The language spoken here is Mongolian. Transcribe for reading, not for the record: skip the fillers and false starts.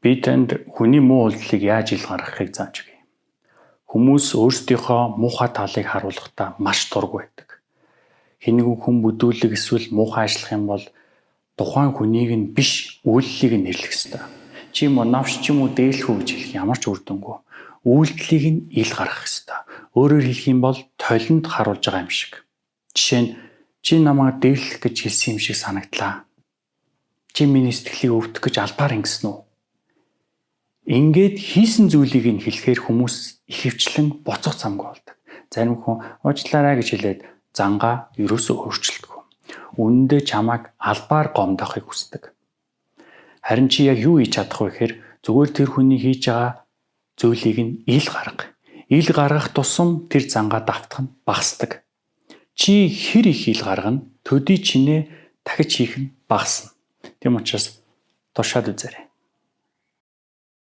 Би танд хүний муу үйлдэлийг яаж ил гаргахыг зааж өгье. Хүмүүс өөрсдийнхөө муухай талыг харуулахдаа маш дург байдаг. Хэн нэгэн хүн бүдүүлэг эсвэл муухай ажиллах юм бол тухайн хүнийг нь биш, үйлдэлийг нь нэрлэх ёстой. Чи навш ч юм уу дээлэх үү гэж хэлэх ямар ч үр дүнгүй. Үйлдэлийг нь ил гаргах ёстой. Өөрөөр хэлэх юм бол толинд харуулж байгаа юм шиг. Жишээ нь чи намайг дээрлэх гэж хэлсэн юм шиг санагдлаа. Чи миний сэтгэлийг өвдөх гэж албаар ингэсэн үү? Ингээд хийсэн зүйлийг нь хэлэхээр хүмүүс ихэвчлэн боцох замгүй болдог. Зарим хүн уучлаарай гэж хэлээд зангаа ерөөсөө өөрчилдөг. Үнэндээ чамайг албаар гомдоохыг хүсдэг. Харин чи яг юу хийж чадах вэ гэхээр зүгээр тэр хүний хийж байгаа зүйлийг нь ил гарга. Ил гаргах тусам тэр зангаа давтах нь багасдаг. Чи хэр их ил гаргана, төдий чинээ дахиж хийх нь багасна. Тэм учраас туршаад үзээрэй.